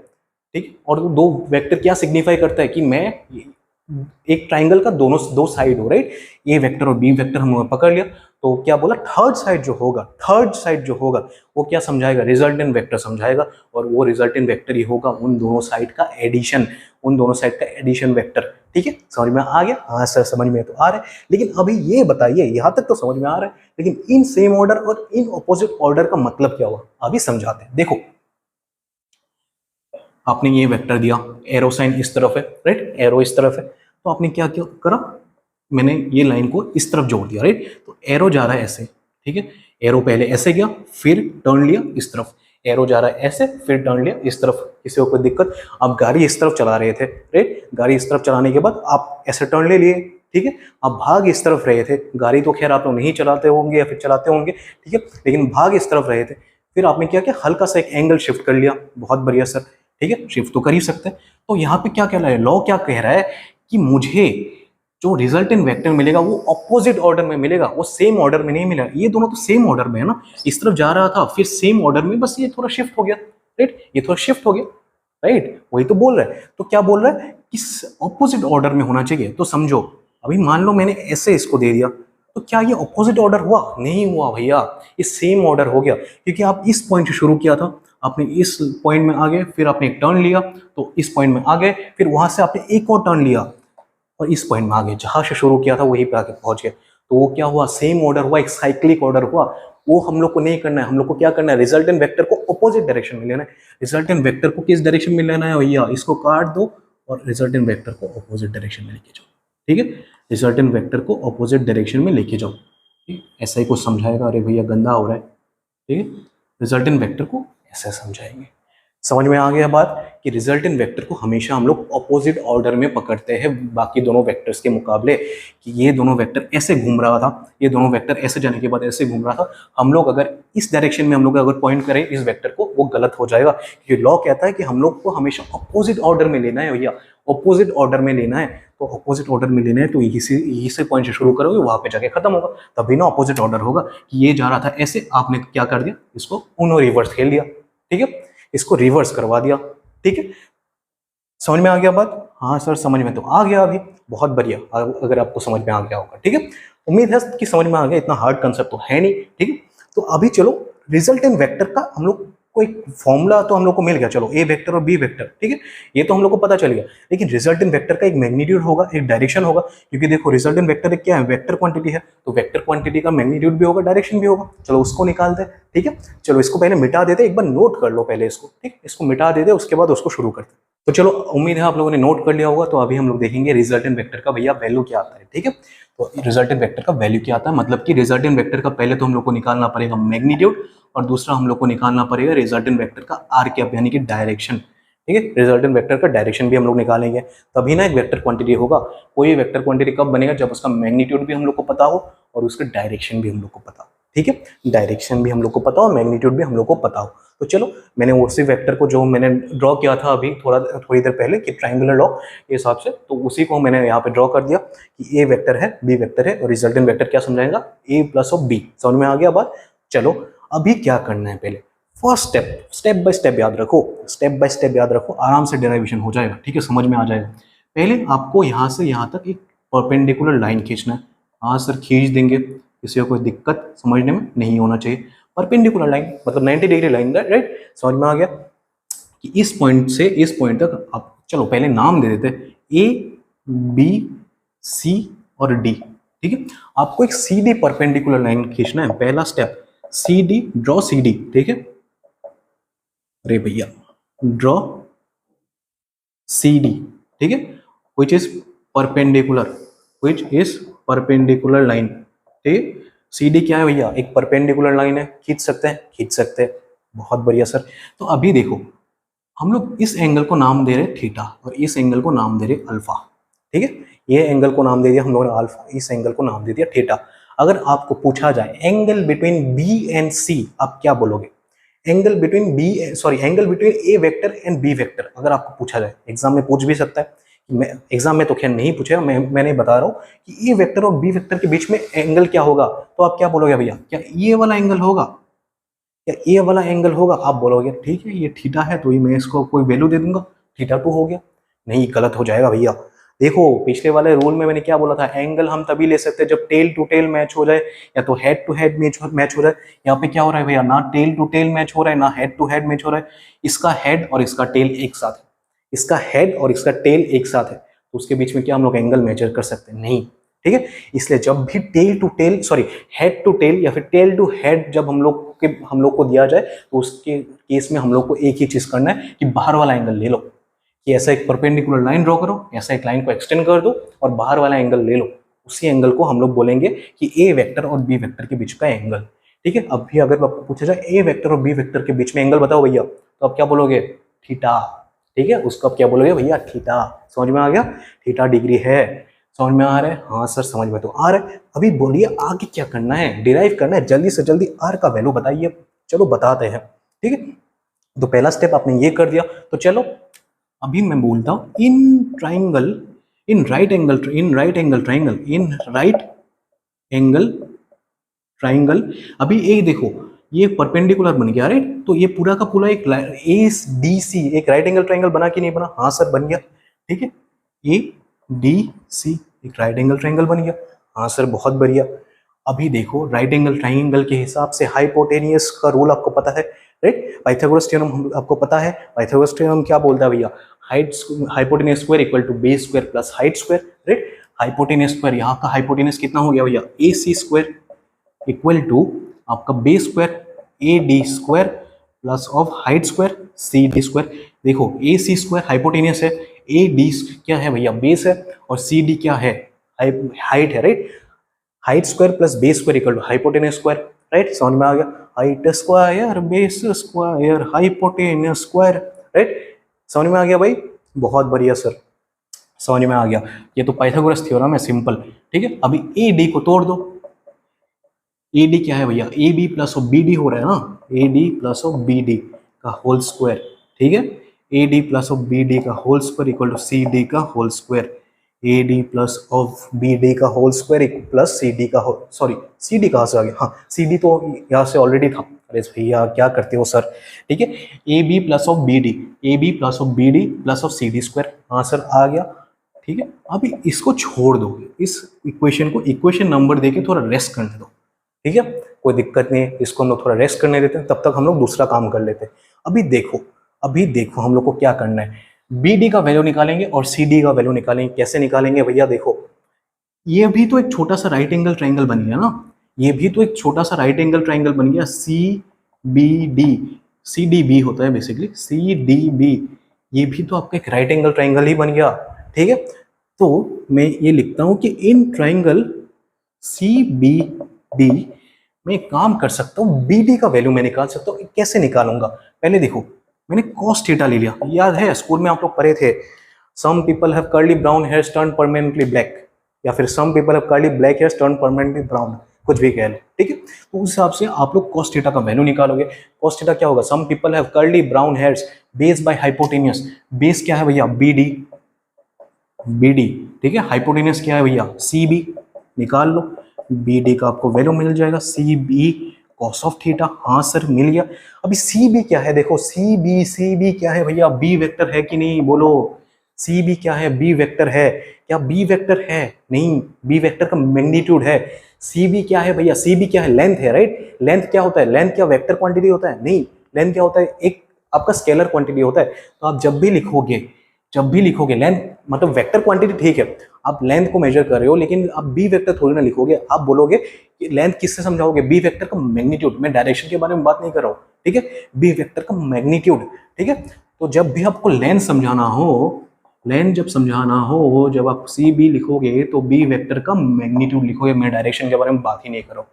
ठीक। और दो वेक्टर क्या सिग्निफाई करता है कि मैं एक ट्राइंगल का दोनों दो साइड हो, राइट। ए वेक्टर और बी वेक्टर हमने पकड़ लिया, तो क्या बोला, थर्ड साइड जो होगा वो क्या समझाएगा, रिजल्टेंट वेक्टर समझाएगा, और वो रिजल्टेंट वेक्टर ही होगा उन दोनों साइड का एडिशन वेक्टर। ठीक है, समझ में आ गया? हाँ सर समझ में तो आ रहा है, लेकिन अभी ये बताइए, यहां तक तो समझ में आ रहा है, लेकिन इन सेम ऑर्डर और इन ऑपोजिट ऑर्डर का मतलब क्या हुआ, अभी समझाते हैं। देखो, आपने ये वेक्टर दिया, एरो साइन इस तरफ है, राइट, एरो इस तरफ है, तो आपने क्या क्या करा, मैंने ये लाइन को इस तरफ जोड़ दिया, राइट। तो एरो जा रहा है ऐसे, ठीक है, एरो पहले ऐसे गया, फिर टर्न लिया इस तरफ, एरो जा रहा है ऐसे, फिर टर्न लिया इस तरफ, किसी को कोई दिक्कत? आप गाड़ी इस तरफ चला रहे थे, राइट, गाड़ी इस तरफ चलाने के बाद आप ऐसे टर्न ले लिए, ठीक है, आप भाग इस तरफ रहे थे, गाड़ी तो खैर आप लोग नहीं चलाते होंगे या फिर चलाते होंगे, ठीक है, लेकिन भाग इस तरफ रहे थे, फिर आपने क्या किया, हल्का सा एक एंगल शिफ्ट कर लिया, बहुत बढ़िया सर, ठीक है, शिफ्ट तो कर ही सकते हैं। तो यहाँ पे क्या कह रहा है, लॉ क्या कह रहा है कि मुझे जो रिजल्टेंट वेक्टर मिलेगा वो ऑपोजिट ऑर्डर में मिलेगा, वो सेम ऑर्डर में नहीं मिलेगा। ये दोनों तो सेम ऑर्डर में है ना, इस तरफ जा रहा था, फिर सेम ऑर्डर में, बस ये थोड़ा शिफ्ट हो गया, राइट, ये थोड़ा शिफ्ट हो गया, राइट, वही तो बोल रहा है। तो क्या बोल रहा है कि ऑपोजिट ऑर्डर में होना चाहिए। तो समझो, अभी मान लो मैंने ऐसे इसको दे दिया, तो क्या ये ऑपोजिट ऑर्डर हुआ? नहीं हुआ भैया, ये सेम ऑर्डर हो गया, क्योंकि आप इस पॉइंट से शुरू किया था, आपने इस पॉइंट में आ गए, फिर आपने एक टर्न लिया, तो इस पॉइंट में आ गए, फिर वहां से आपने एक और टर्न लिया और इस पॉइंट में आ गए, जहां से शुरू किया था वहीं पे आके पहुंच गए। तो वो क्या हुआ, सेम ऑर्डर हुआ, एक साइक्लिक ऑर्डर हुआ। वो हम लोग को नहीं करना है, हम लोग को क्या करना है, रिजल्टेंट वेक्टर को ऑपोजिट डायरेक्शन में लेना है। रिजल्टेंट वेक्टर को किस डायरेक्शन में लेना है भैया, इसको काट दो और रिजल्टेंट वेक्टर को ऑपोजिट डायरेक्शन में लेके जाओ, ठीक है, रिजल्टेंट वेक्टर को ऑपोजिट डायरेक्शन में लेके जाओ, ठीक, ऐसा ही कुछ समझाएगा। अरे भैया गंदा हो रहा है, ठीक है, रिजल्टेंट वेक्टर को ऐसे समझाएंगे। समझ में आ गया बात कि रिजल्टेंट वेक्टर को हमेशा हम लोग ऑपोजिट ऑर्डर में पकड़ते हैं बाकी दोनों वेक्टर्स के मुकाबले, कि ये दोनों वेक्टर ऐसे घूम रहा था, ये दोनों वेक्टर ऐसे जाने के बाद ऐसे घूम रहा था, हम लोग अगर इस डायरेक्शन में हम लोग अगर पॉइंट करें इस वेक्टर को, वो गलत हो जाएगा, क्योंकि लॉ कहता है कि हम लोग को हमेशा ऑपोजिट ऑर्डर में लेना है भैया, ऑपोजिट ऑर्डर में लेना है। तो ऑपोजिट ऑर्डर में लेना है तो यही से पॉइंट से शुरू करोगे, वहां पे जाके खत्म होगा, तभी ना ऑपोजिट ऑर्डर होगा। कि ये जा रहा था ऐसे, आपने क्या कर दिया, इसको उनो रिवर्स खेल दिया, ठीक है, इसको रिवर्स करवा दिया, ठीक है, समझ में आ गया बात? हाँ सर समझ में तो आ गया अभी, बहुत बढ़िया, अगर आपको समझ में आ गया होगा, ठीक है, उम्मीद है कि समझ में आ गया, इतना हार्ड कंसेप्ट तो है नहीं, ठीक है। तो अभी चलो रिजल्टेंट वेक्टर का हम लोग को एक फॉर्मूला तो हम लोग को मिल गया, चलो ए वेक्टर और बी वेक्टर, ठीक है, ये तो हम लोग को पता चल गया, लेकिन रिजल्टेंट वेक्टर का एक मैग्नीट्यूड होगा, एक डायरेक्शन होगा, क्योंकि देखो रिजल्टेंट वेक्टर एक क्या है, वेक्टर क्वांटिटी है, तो वेक्टर क्वांटिटी का मैग्नीट्यूड भी होगा, डायरेक्शन भी होगा। चलो उसको निकालते हैं, ठीक है, चलो इसको पहले मिटा देते, एक बार नोट कर लो पहले इसको, ठीक, इसको मिटा देते, उसके बाद उसको शुरू करते। तो चलो उम्मीद है आप लोगों ने नोट कर लिया होगा। तो अभी हम लोग देखेंगे रिजल्टेंट वेक्टर का भैया वैल्यू क्या आता है, ठीक है। तो रिजल्टेंट वेक्टर का वैल्यू क्या आता है, मतलब कि रिजल्टेंट वेक्टर का पहले तो हम लोग को निकालना पड़ेगा मैग्नीट्यूड, और दूसरा हम लोग को निकालना पड़ेगा रिजल्टेंट वेक्टर का आर कैप यानी कि डायरेक्शन, ठीक है। रिजल्टेंट वेक्टर का डायरेक्शन भी हम लोग निकालेंगे, तभी ना एक वेक्टर क्वांटिटी होगा। कोई वेक्टर क्वांटिटी कब बनेगा, जब उसका मैग्नीट्यूड भी हम लोग को पता हो और उसका डायरेक्शन भी हम लोग को पता हो, ठीक है, डायरेक्शन भी हम लोग को पता हो, मैग्नीट्यूड भी हम लोग को पता हो। तो चलो मैंने उसी वेक्टर को जो मैंने ड्रॉ किया था अभी थोड़ी देर पहले कि ट्राइंगुलर लॉ के हिसाब से, तो उसी को मैंने यहाँ पे ड्रॉ कर दिया कि ए वेक्टर है, बी वेक्टर है, और रिजल्टेंट वेक्टर क्या समझाएगा, ए प्लस ऑफ बी। समझ में आ गया बात? चलो अभी क्या करना है, पहले फर्स्ट स्टेप बाय स्टेप याद रखो, स्टेप बाय स्टेप याद रखो, आराम से डेरिवेशन हो जाएगा, ठीक है, समझ में आ जाएगा। पहले आपको यहाँ से यहाँ तक एक परपेंडिकुलर लाइन खींचना है। हाँ सर खींच देंगे, किसी को कोई दिक्कत समझने में नहीं होना चाहिए। परपेंडिकुलर लाइन मतलब 90 डिग्री लाइन, राइट, समझ में आ गया कि इस पॉइंट से इस पॉइंट तक आप, चलो पहले नाम दे देते ए बी सी और डी, ठीक है। आपको एक सीधी परपेंडिकुलर लाइन खींचना है, पहला step C D, draw C D, ठीक है, अरे भैया ड्रॉ सी डी, ठीक है, विच इज परपेंडिकुलर लाइन, ठीक है। सी डी क्या है भैया, एक परपेंडिकुलर लाइन है, खींच सकते हैं, बहुत बढ़िया सर। तो अभी देखो हम लोग इस एंगल को नाम दे रहे थीटा और इस एंगल को नाम दे रहे अल्फा, ठीक है, ये एंगल को नाम दे दिया हम लोगों ने अल्फा, इस एंगल को नाम दे दिया थीटा। अगर आपको पूछा जाए angle between B and C, आप क्या बोलोगे? Angle between A vector and B vector अगर आपको पूछा जाए, एग्जाम में पूछ भी सकता है, एग्जाम में तो खैर नहीं पूछेगा, मैंने बता रहा हूँ कि ए वेक्टर और बी वेक्टर के बीच में एंगल क्या होगा, तो आप क्या बोलोगे भैया, क्या ये वाला एंगल होगा, क्या ए वाला एंगल होगा? आप बोलोगे ठीक है ये थीटा है तो ये मैं इसको कोई वैल्यू दे दूंगा, थीटा 2 हो गया। नहीं, गलत हो जाएगा भैया। देखो पिछले वाले रूल में मैंने क्या बोला था, एंगल हम तभी ले सकते हैं जब टेल टू टेल मैच हो जाए या तो हेड टू हेड मैच हो जाए। यहाँ पे क्या हो रहा है भैया, ना टेल टू टेल मैच हो रहा है ना हेड टू हेड मैच हो रहा है। इसका हेड और इसका टेल एक साथ है, इसका हेड और इसका टेल एक साथ है, तो उसके बीच में क्या हम लोग एंगल मेजर कर सकते हैं? नहीं, ठीक है। इसलिए जब भी tail to tail sorry head to tail या फिर टेल टू हेड जब हम लोग को दिया जाए, तो उसके केस में हम लोग को एक ही चीज करना है कि बाहर वाला एंगल ले लो, कि ऐसा एक परपेंडिकुलर लाइन ड्रॉ करो, ऐसा एक लाइन को एक्सटेंड कर दो और बाहर वाला एंगल ले लो। उसी एंगल को हम लोग बोलेंगे कि ए वेक्टर और बी वेक्टर के बीच का एंगल, ठीक है। अब भी अगर आपको पूछा जाए ए वेक्टर और बी वेक्टर के बीच में एंगल बताओ भैया, तो आप क्या बोलोगे? थीटा, ठीक है। उसको आप क्या बोलोगे भैया? थीटा। समझ में आ गया? थीटा डिग्री है। समझ में आ रहा है? हाँ सर समझ में तो आ रहा है। अभी बोलिए आगे क्या करना है? डिराइव करना है, जल्दी से जल्दी आर का वैल्यू बताइए। चलो बताते हैं, ठीक है। तो पहला स्टेप आपने ये कर दिया, तो चलो अभी मैं बोलता हूं इन राइट एंगल ट्राइंगल। अभी ये देखो, ये परपेंडिकुलर बन गया, राइट। तो ये पूरा का पूरा एक ADC एक राइट एंगल ट्राइंगल बना कि नहीं बना? हाँ सर बन गया, ठीक है। ADC एक राइट एंगल ट्राइंगल बन गया। हाँ सर बहुत बढ़िया। अभी देखो राइट एंगल ट्राइंगल के हिसाब से हाइपोटेनियस का रूल आपको पता है, राइट। पाइथागोरस थ्योरम आपको पता है। पाइथागोरस थ्योरम क्या बोलता है भैया? Hypotenuse square equal to base square plus height square, right. Hypotenuse square, यहाँ का हाइपोटेनियस कितना हो गया भैया? AC स्क्वायर इक्वल टू आपका base square AD square plus of height square CD square. देखो AC स्क्वायर हाइपोटेनियस है, AD क्या है भैया? बेस है, और CD क्या है? हाइट है, right. Height square plus base square equal to hypotenuse square, right. समझ में आ गया? Height square base square hypotenuse square, right. समझ में आ गया भाई? बहुत बढ़िया सर, समझ में आ गया। ये तो पाइथागोरस थ्योरम है, सिंपल, ठीक है। अभी AD को तोड़ दो। AD क्या है भैया? AB प्लस ऑफ BD हो रहा है ना, AD प्लस ऑफ BD का होल स्क्वायर, ठीक है। AD प्लस ऑफ BD का whole square equal to CD का whole square. AD plus of BD का होल स्क्वायर प्लस CD का होल, सॉरी CD कहाँ से आ गया? हाँ CD तो यहाँ से ऑलरेडी था। अरे भैया क्या करते हो सर, ठीक है। AB plus of BD plus of CD square, हाँ सर आ गया, ठीक है। अभी इसको छोड़ दो, इस इक्वेशन को इक्वेशन नंबर देके थोड़ा रेस्ट करने दो, ठीक है। कोई दिक्कत नहीं, इसको हम लोग थोड़ा रेस्ट करने देते हैं, तब तक हम लोग दूसरा काम कर लेते हैं। अभी देखो हम लोग को क्या करना है। BD का वैल्यू निकालेंगे और CD का वैल्यू निकालेंगे। कैसे निकालेंगे भैया? देखो ये भी तो एक छोटा सा राइट एंगल ट्राइंगल बन गया ना, ये भी तो एक छोटा सा राइट एंगल ट्राइंगल बन गया। CDB होता है बेसिकली, CDB, ये भी तो आपका एक राइट एंगल ट्राइंगल ही बन गया, ठीक है। तो मैं ये लिखता हूं कि इन ट्राइंगल CBD मैं काम कर सकता हूँ, BD का वैल्यू मैं निकाल सकता हूँ। कैसे निकालूंगा? पहले देखो मैंने cos थीटा ले लिया, याद है स्कूल में आप लोग पढ़े थे, some people have curly brown hairs turn permanently black, या फिर some people have curly black hairs turn permanently brown, कुछ भी कह लो, ठीक है। तो उस हिसाब से आप लोग cos थीटा का वैल्यू निकालोगे। cos थीटा क्या होगा? Some people have curly brown hairs base by hypotenuse, base क्या है भैया? BD, ठीक है। हाइपोटेनियस क्या है भैया? CB, निकाल लो। BD का आपको वैल्यू मिल जाएगा CB cos ऑफ थीटा, हाँ सर मिल गया। अभी CB क्या है? देखो CB क्या है भैया? B वेक्टर है कि नहीं? बोलो CB क्या है? B वेक्टर है। क्या B वेक्टर है? नहीं, B वेक्टर का मैग्नीट्यूड है। CB क्या है भैया? CB क्या है? लेंथ है, राइट। लेंथ क्या होता है? लेंथ क्या वेक्टर क्वांटिटी होता है? नहीं, लेंथ क्या होता है? एक आपका स्केलर क्वांटिटी होता है। तो आप जब भी लिखोगे लेंथ मतलब वेक्टर क्वांटिटी, ठीक है, आप लेंथ को मेजर कर रहे हो, लेकिन आप बी वेक्टर थोड़ी ना लिखोगे। आप बोलोगे कि लेंथ किससे समझाओगे? बी वेक्टर का मैग्नीट्यूड। मैं डायरेक्शन के बारे में बात नहीं कर रहा हूँ, ठीक है, बी वेक्टर का मैग्नीट्यूड, ठीक है। तो जब भी आपको लेंथ समझाना हो, जब आप CB लिखोगे तो बी वेक्टर का मैग्नीट्यूड लिखोगे। मैं डायरेक्शन के बारे में बात ही नहीं कर रहा हूँ,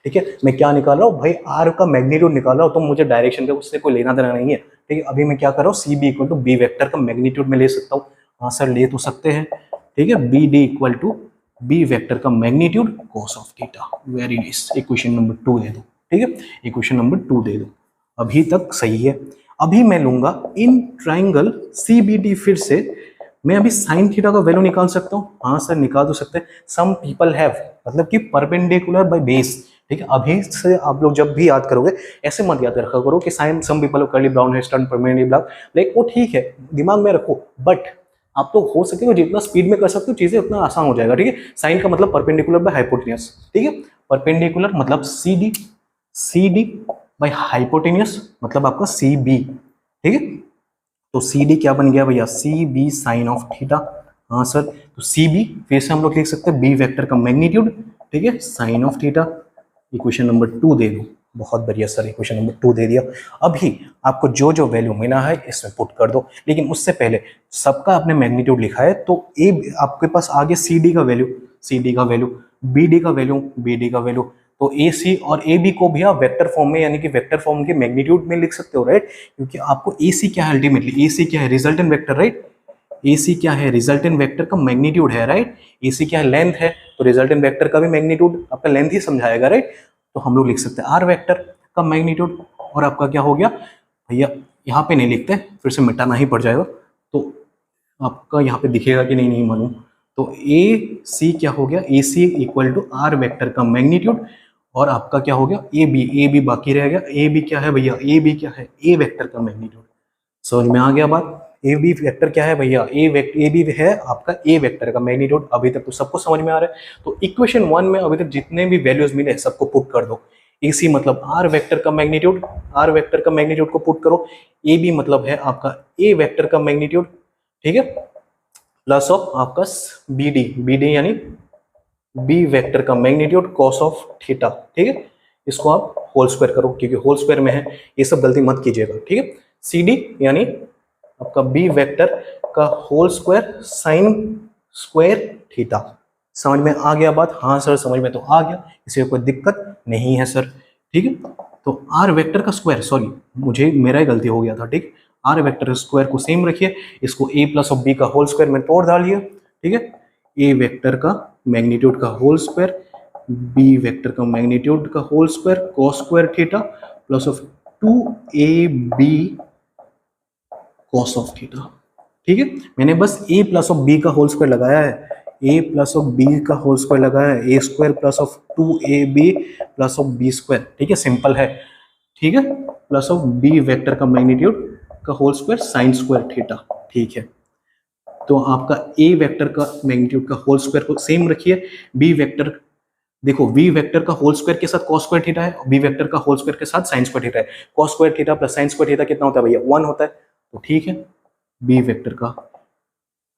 ठीक है। मैं क्या निकाल रहा हूँ भाई? आर का मैग्नीट्यूड निकाल रहा हूँ, तो मुझे डायरेक्शन का उससे कोई लेना देना नहीं है, ठीक है। अभी मैं क्या कर रहा हूँ? CB equal to B vector का मैग्नीट्यूड में ले सकता हूँ। हाँ सर ले तो सकते हैं, ठीक है। BD equal to B vector का magnitude cos of theta. Very nice. Equation number 2 दे दो, ठीक है, इक्वेशन नंबर 2 दे दो। अभी तक सही है। अभी मैं लूंगा इन ट्राइंगल CBD, फिर से मैं अभी साइन थीटा का वैल्यू निकाल सकता हूँ। हाँ सर निकाल तो सकते हैं। सम पीपल हैव मतलब कि परपेंडिकुलर बाय बेस, ठीक है, अभी से आप लोग जब भी याद करोगे ऐसे मत याद रखा करो कि sine some people curly brown hair stern permanently black, like वो ठीक है दिमाग में रखो, बट आप तो हो सके तो जितना स्पीड में कर सकते हो चीजें उतना आसान हो जाएगा। ठीक है, साइन का मतलब परपेंडिकुलर बाय हाइपोटेन्यूस। ठीक है, परपेंडिकुलर मतलब सी डी बाय हाइपोटेन्यूस मतलब आपका सी बी। ठीक है, तो सी डी क्या बन गया भैया, C B sine of theta. हाँ सर, तो सी बी फिर से हम लोग लिख सकते हैं बी वेक्टर का मैग्नीट्यूड। ठीक है, sine of theta. Equation number 2 दे दो। बहुत बढ़िया सर, इक्वेशन नंबर 2 दे दिया। अभी आपको जो जो वैल्यू मिला है इसमें पुट कर दो, लेकिन उससे पहले सबका आपने मैग्नीट्यूड लिखा है तो ए आपके पास आगे सी डी का वैल्यू, सी डी का वैल्यू, बी डी का वैल्यू, बी डी का वैल्यू, तो ए सी और ए बी को भी आप वेक्टर फॉर्म में यानी कि वेक्टर फॉर्म के मैग्नीट्यूड में लिख सकते हो, राइट, क्योंकि आपको ए सी क्या है, अल्टीमेटली ए सी क्या है, रिजल्टेंट वेक्टर, राइट, ए सी क्या है, रिजल्टेंट वेक्टर का मैग्नीट्यूड है, राइट, ए सी क्या है, लेंथ है, तो रिजल्टेंट वेक्टर का भी मैग्नीट्यूड आपका लेंथ ही समझाएगा, राइट, तो हम लोग लिख सकते हैं आर वेक्टर का मैग्नीट्यूड। और आपका क्या हो गया भैया, यहाँ पे नहीं लिखते, फिर से मिटाना ही पड़ जाएगा, तो आपका यहाँ पे दिखेगा कि नहीं मालूम, तो ए सी क्या हो गया, ए सी इक्वल टू आर वेक्टर का मैग्नीट्यूड, और आपका क्या हो गया ए बी बाकी रह गया, ए बी क्या है भैया, ए बी क्या है, ए वेक्टर का मैग्नीट्यूड। समझ में आ गया बात, ए बी वेक्टर क्या है भैया, ए बी है आपका ए वेक्टर का मैग्नीट्यूड। अभी तक तो सबको समझ में आ रहा है, तो इक्वेशन 1 में अभी तक जितने भी वैल्यूज मिले सबको पुट कर दो। ए सी मतलब आर वेक्टर का मैग्नीट्यूड, आर वेक्टर का मैग्नीट्यूड को पुट करो, ए बी मतलब है आपका ए वेक्टर का मैग्नीट्यूड, ठीक है, प्लस ऑफ आपका बी डी यानी बी वेक्टर का मैग्नीट्यूड कॉस ऑफ थीटा। ठीक है, इसको आप होल स्क्वायर करो क्योंकि होल स्क्वायर में है, ये सब गलती मत कीजिएगा। ठीक है, सी डी यानी आपका बी वेक्टर का whole square sine square theta. समझ में आ गया बात? हाँ सर समझ में तो आ गया, इसमें कोई दिक्कत नहीं है सर। ठीक है, तो आर वेक्टर का स्क्वायर, सॉरी मुझे मेरा ही गलती हो गया था, ठीक, आर वेक्टर स्क्वायर को सेम रखिए, इसको ए प्लस ऑफ बी का होल स्क्वायर में तोड़ डालिए। ठीक है, ए वेक्टर का मैग्नीट्यूड का होल स्क्वायर, बी वेक्टर का मैग्नीट्यूड का whole square cos square theta plus of 2ab cos of theta. ठीक है, मैंने बस a प्लस ऑफ b का होल स्क्वायर लगाया है, a प्लस ऑफ b का होल स्क्वायर लगाया है, a square plus of 2ab plus of b square. ठीक है, सिंपल है। ठीक है, प्लस ऑफ b वेक्टर का मैग्नीट्यूड का whole square sine square theta. ठीक है, तो आपका a वेक्टर का मैग्नीट्यूड का होल स्क्वायर को सेम रखिए, b वेक्टर देखो v वेक्टर का होल स्क्वायर के साथ cos स्क्वायर थीटा है, b वेक्टर का होल स्क्वायर के साथ sin स्क्वायर थीटा है। cos square theta plus sin square theta कितना होता है भैया, 1 होता है। तो ठीक है, b वेक्टर का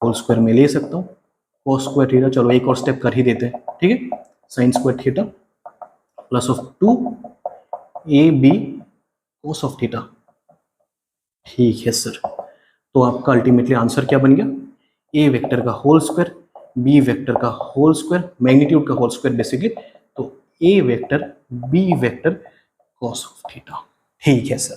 होल स्क्वायर में ले सकता हूँ cos स्क्वायर थीटा, चलो एक और स्टेप कर ही देते हैं। ठीक है, sin square theta plus of 2ab cos of theta. ठीक है सर, तो आपका अल्टीमेटली आंसर क्या बन गया, a वेक्टर का होल स्क्वायर, बी वेक्टर का होल स्क्वायर, मैग्नीट्यूड का होल स्क्वायर बेसिकली, तो A vector B vector cos of theta. ठीक है सर,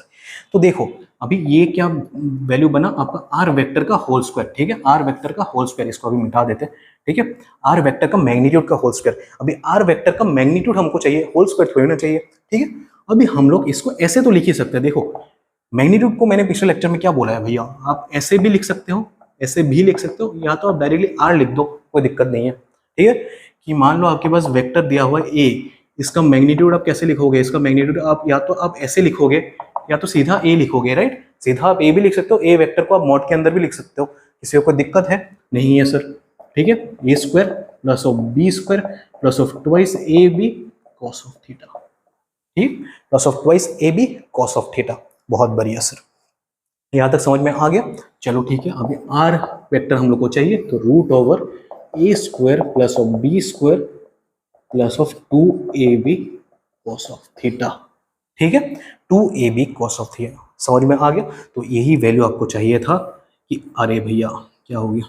तो देखो अभी ये क्या वैल्यू बना आपका आर वेक्टर का होल स्क्वायर। ठीक है, आर वेक्टर का होल स्क्वायर, इसको अभी मिटा देते हैं। ठीक है, आर वेक्टर का मैग्नीट्यूड का होल स्क्वायर, अभी आर वेक्टर का मैग्नीट्यूड हमको चाहिए, होल स्क्वायर थोड़ी ना चाहिए। ठीक है, अभी हम लोग इसको ऐसे तो लिख ही सकते हैं, देखो मैग्नीट्यूड को मैंने पिछले लेक्चर में क्या बोला है भैया, आप ऐसे भी लिख सकते हो, ऐसे भी लिख सकते हो, या तो आप डायरेक्टली आर लिख दो, कोई दिक्कत नहीं है। ठीक है, कि मान लो आपके पास वेक्टर दिया हुआ है ए, इसका मैग्नीट्यूड आप कैसे लिखोगे, इसका मैग्नीट्यूड आप या तो आप ऐसे लिखोगे या तो सीधा ए लिखोगे, राइट, सीधा आप ए भी लिख सकते हो, ए वेक्टर को आप मॉड के अंदर भी लिख सकते हो, किसी को कोई दिक्कत है नहीं है सर। ठीक है, A square plus of B square plus of twice A B cos of theta. ठीक, plus of twice A B cos of theta. बहुत बढ़िया सर, यहां तक समझ में आ गया। चलो ठीक है, अभी आर वेक्टर हम लोग को चाहिए, तो root over A square plus of B square plus of 2ab cos of theta. ठीक है, 2ab कॉस ऑफ थीटा समझ में आ गया। तो यही वैल्यू आपको चाहिए था कि अरे भैया क्या हो गया,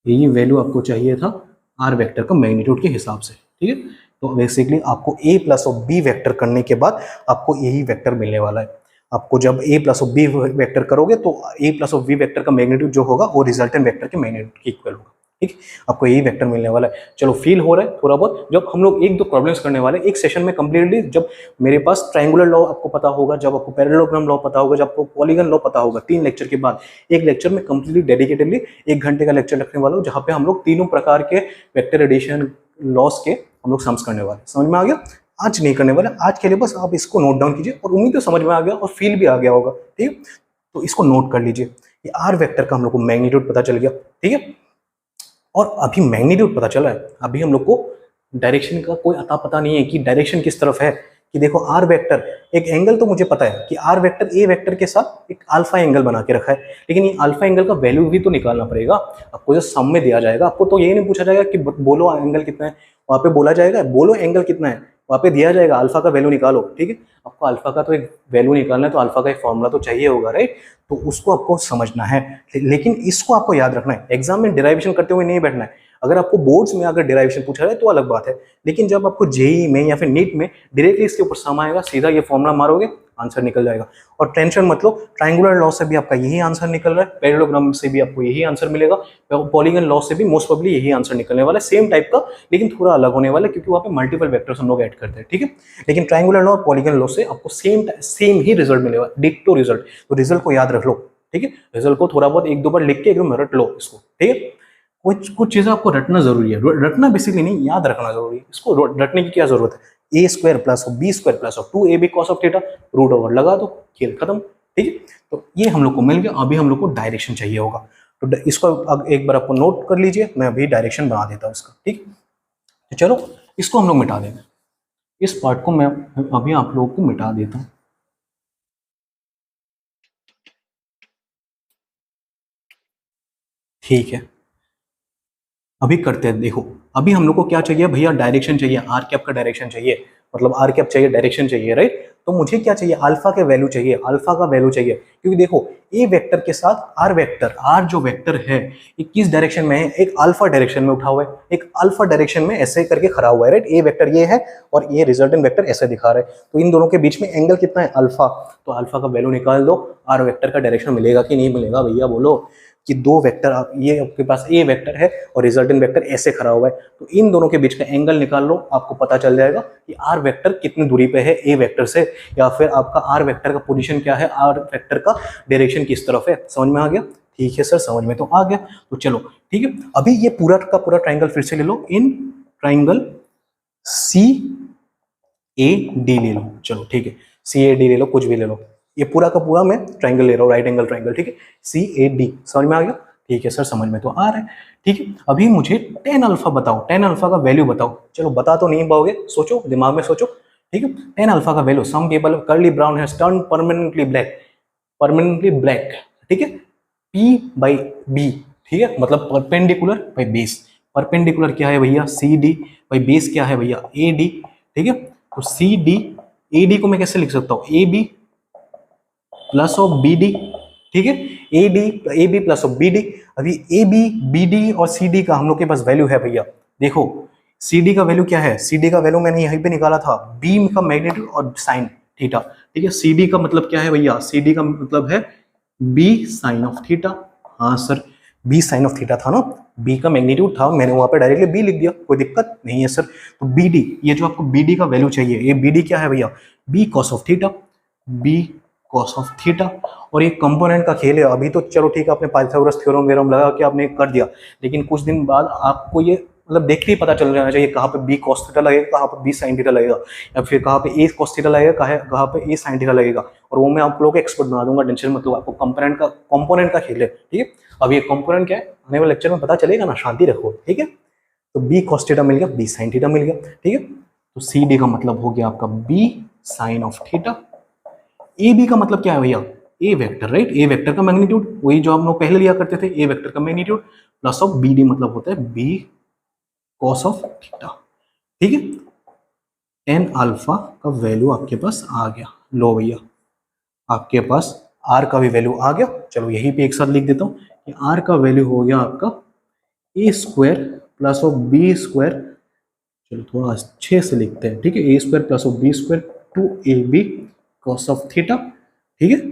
यही वैल्यू आपको चाहिए था आर वेक्टर का मैग्नीट्यूड के हिसाब से। ठीक है, तो बेसिकली आपको a plus of B vector करने के बाद आपको यही वेक्टर मिलने वाला है। आपको जब a plus of B vector करोगे तो a plus of B vector का मैग्नीट्यूड जो होगा वो रिजल्टेंट वेक्टर के मैग्नीट्यूड के इक्वल होगा। ठीक, आपको यही वेक्टर मिलने वाला है। चलो फील हो रहा है थोड़ा बहुत, जब हम लोग एक दो प्रॉब्लम्स करने वाले एक सेशन में कंप्लीटली, जब मेरे पास ट्रायंगुलर लॉ आपको पता होगा, जब आपको पैरेललोग्राम लॉ पता होगा, जब आपको पॉलीगन लॉ पता होगा, 3 लेक्चर के बाद एक लेक्चर में कंप्लीटली डेडिकेटेडली 1 घंटे का लेक्चर रखने वाला हूँ, जहाँ पे हम लोग तीनों प्रकार के वेक्टर एडिशन लॉस के हम लोग सम्स करने वाले। समझ में आ गया? आज नहीं करने वाले, आज के लिए बस आप इसको नोट डाउन कीजिए और उम्मीद है समझ में आ गया और फील भी आ गया होगा, ठीक है। तो इसको नोट कर लीजिए, ये आर वेक्टर का हम लोग को मैग्नीट्यूड पता चल गया, ठीक है। और अभी मैग्नीट्यूड पता चला है, अभी हम लोग को डायरेक्शन का कोई अता पता नहीं है कि डायरेक्शन किस तरफ है। कि देखो आर वेक्टर, एक एंगल तो मुझे पता है कि आर वेक्टर ए वेक्टर के साथ एक अल्फा एंगल बना के रखा है, लेकिन ये अल्फा एंगल का वैल्यू भी तो निकालना पड़ेगा। आपको जो सम में दिया जाएगा, आपको तो ये नहीं पूछा जाएगा कि बोलो एंगल कितना है, वहां पे बोला जाएगा बोलो एंगल कितना है, वहां पे दिया जाएगा अल्फा का वैल्यू निकालो, ठीक है। आपको अल्फा का तो एक वैल्यू निकालना है, तो अल्फा का एक फॉर्मूला तो चाहिए होगा, राइट। तो उसको आपको समझना है, लेकिन इसको आपको याद रखना है, एग्जाम में डेरिवेशन करते हुए नहीं बैठना है। अगर आपको बोर्ड्स में अगर डेरिवेशन पूछा जाए तो अलग बात है, लेकिन जब आपको जेई में या फिर नीट में डायरेक्टली इसके ऊपर सम आएगा, सीधा ये फॉर्मूला मारोगे, आंसर निकल जाएगा। और टेंशन मत लो, ट्रायंगुलर लॉ से भी आपका यही आंसर निकल रहा है, पैरेललोग्राम से भी आपको यही आंसर मिलेगा, पॉलीगन लॉ से भी मोस्ट प्रोबेबली यही आंसर निकलने वाला है, सेम टाइप का, लेकिन थोड़ा अलग होने वाला है, क्योंकि वहाँ पे मल्टीपल वेक्टर्स हम लोग ऐड करते हैं, ठीक है। लेकिन ट्रायंगुलर लॉ और पॉलीगन लॉ से आपको सेम ही रिजल्ट मिलेगा, डिक्टो रिजल्ट। तो रिजल्ट को याद रख लो, ठीक है। रिजल्ट को थोड़ा बहुत एक दो बार लिख के एकदम रट लो इसको, ठीक है। कुछ चीजें आपको रटना जरूरी है, रटना बेसिकली नहीं, याद रखना जरूरी है। इसको रटने की क्या जरूरत है, A square plus B square plus 2ab cos of theta, root over लगा दो, खेल खत्म, ठीक है। तो ये हम लोग को मिल गया। अभी हम लोग को डायरेक्शन चाहिए होगा, तो इसको अब एक बार आपको नोट कर लीजिए, मैं अभी डायरेक्शन बना देता हूँ इसका, ठीक। तो चलो इसको हम लोग मिटा देंगे, इस पार्ट को मैं अभी आप लोगों को मिटा देता हूँ। ठीक है, अभी करते हैं। देखो अभी हम लोग को क्या चाहिए भैया, डायरेक्शन चाहिए, आर कैप का डायरेक्शन चाहिए, मतलब आर कैप चाहिए, डायरेक्शन चाहिए, राइट। तो मुझे क्या चाहिए, अल्फा के वैल्यू चाहिए, अल्फा का वैल्यू चाहिए, क्योंकि देखो ए वेक्टर के साथ आर वेक्टर, आर जो वेक्टर है ये किस डायरेक्शन में है, एक अल्फा डायरेक्शन में उठा हुआ है, एक अल्फा डायरेक्शन में ऐसे करके खड़ा हुआ है, राइट। ए वेक्टर ये है और ये रिजल्टेंट वेक्टर ऐसे दिखा रहा है, तो इन दोनों के बीच में एंगल कितना है, अल्फा। तो अल्फा का वैल्यू निकाल दो, आर वेक्टर का डायरेक्शन मिलेगा कि नहीं मिलेगा भैया, बोलो। कि दो वेक्टर, ये आपके पास ए वेक्टर है और रिजल्टेंट वेक्टर ऐसे खड़ा हुआ है, तो इन दोनों के बीच का एंगल निकाल लो, आपको पता चल जाएगा कि आर वेक्टर कितनी दूरी पे है ए वेक्टर से, या फिर आपका आर वेक्टर का पोजीशन क्या है, आर वेक्टर का डायरेक्शन किस तरफ है। समझ में आ गया, ठीक है सर, समझ में तो आ गया। तो चलो ठीक है, अभी ये पूरा का पूरा ट्राइंगल फिर से ले लो, in triangle C A D ले लो, चलो ठीक है, सी ए डी ले लो, कुछ भी ले लो, ये पूरा का पूरा मैं ट्राइंगल ले रहा हूँ, राइट एंगल ट्राइंगल, ठीक है, सी ए डी। समझ में आ गया, ठीक है सर, समझ में तो आ रहा है, ठीक है। अभी मुझे टेन अल्फा बताओ, टेन अल्फा का वैल्यू बताओ। चलो बता तो नहीं पाओगे, सोचो दिमाग में सोचो, ठीक है। टेन अल्फा का value, some people curly brown has turn permanently black, permanently black, ठीक है, पी बाई बी, ठीक है, मतलब परपेंडिकुलर बाई बेस। परपेंडिकुलर क्या है भैया, सी डी, बाई बेस क्या है भैया, ए डी, ठीक है। तो सी डी, ए डी को मैं कैसे लिख सकता हूँ, A B plus of B D, ठीक है, A B plus of B D. अभी ए बी बी डी और सी डी का हम लोग के पास वैल्यू है भैया, देखो सी डी का वैल्यू क्या है, सी डी का वैल्यू मैंने यहीं पे निकाला था, बीम का मैग्नीट्यूड और साइन थीटा, ठीक है। सी डी का मतलब क्या है भैया, सी डी का मतलब है बी साइन ऑफ थीटा, हाँ sir, B sine of theta था ना, बी का मैग्नीट्यूड था, मैंने वहां पे डायरेक्टली बी लिख दिया, कोई दिक्कत नहीं है सर। तो बी डी, ये जो आपको बी डी का वैल्यू चाहिए, ये बी डी क्या है भैया, B cos of theta, B cos of theta. और ये कंपोनेंट का खेल है, अभी तो चलो ठीक है, आपने पाइथागोरस थ्योरम वेरम लगा के आपने कर दिया, लेकिन कुछ दिन बाद आपको ये मतलब देख के ही पता चल जाना चाहिए कहाँ पे बी कॉस थीटा लगेगा, कहाँ पे बी साइन थीटा लगेगा, या फिर कहाँ पे ए कॉस थीटा लगेगा, कहाँ पे ए साइन थीटा लगेगा। और वो मैं आप लोगों को एक्सपर्ट बना दूंगा, टेंशन मत लो, आपको कंपोनेंट का खेल है, ठीक है। अब ये कंपोनेंट क्या है, आने वाले लेक्चर में पता चलेगा ना, शांति रखो, ठीक है। तो बी कॉस थीटा मिल गया, बी साइन थीटा मिल गया, ठीक है। तो सी डी का मतलब हो गया आपका B sine of theta. A B का मतलब क्या है भैया, A vector, right, A vector का मैग्नीट्यूड, वही जो हम लोग पहले लिया करते थे, ए वेक्टर का magnitude plus of B D मतलब होता है बी कॉस ऑफ थीटा, ठीक है। टेन अल्फा का वैल्यू आपके पास आ गया, लो भैया आपके पास आर का भी वैल्यू आ गया। चलो यही पे एक साथ लिख देता हूँ कि आर का वैल्यू हो गया आपका A square plus of B square, चलो थोड़ा अच्छे से लिखते हैं, ठीक है, A square plus of B square two A B cos of theta, ठीक है।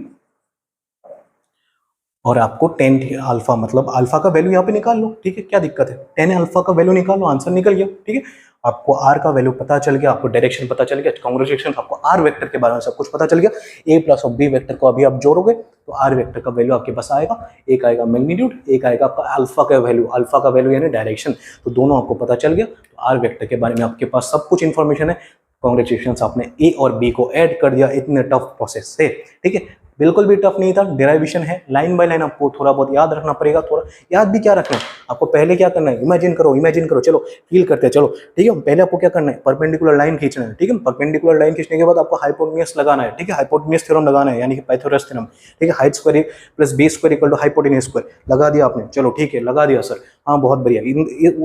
और आपको टेन अल्फा मतलब अल्फा का वैल्यू यहाँ पे निकाल लो, ठीक है, क्या दिक्कत है, टेन अल्फा का वैल्यू निकाल लो, आंसर निकल गया, ठीक है। आपको आर का वैल्यू पता चल गया, आपको डायरेक्शन पता चल गया, कांग्रेचुलेशन, आपको आर वेक्टर के बारे में सब कुछ पता चल गया। ए प्लस ऑफ बी वेक्टर को अभी आप जोड़ोगे तो आर वेक्टर का वैल्यू आपके पास आएगा, एक आएगा मैग्नीट्यूड, एक आएगा आपका अल्फा का वैल्यू, अल्फा का वैल्यू यानी डायरेक्शन, तो दोनों आपको पता चल गया। तो आर वेक्टर के बारे में आपके पास सब कुछ इन्फॉर्मेशन है, कॉन्ग्रेचुलेशन, आपने ए और बी को ऐड कर दिया इतने टफ प्रोसेस से, ठीक है। बिल्कुल भी टफ नहीं था, डेरिवेशन है, लाइन बाय लाइन आपको थोड़ा बहुत याद रखना पड़ेगा। थोड़ा याद भी क्या रखना है आपको, पहले क्या करना है, इमेजिन करो, चलो फील करते हैं, चलो ठीक है। पहले आपको क्या करना है, परपेंडिकुलर लाइन खींचना है, ठीक है। परपेंडिकुलर लाइन खींचने के बाद आपको हाइपोटेन्यूज लगाना है, ठीक है, हाइपोटेन्यूज थ्योरम लगाना है, यानी कि पाइथागोरस थ्योरम, ठीक है। Height square plus base square equal to hypotenuse square लगा दिया आपने, चलो ठीक है, लगा दिया सर, हाँ बहुत बढ़िया।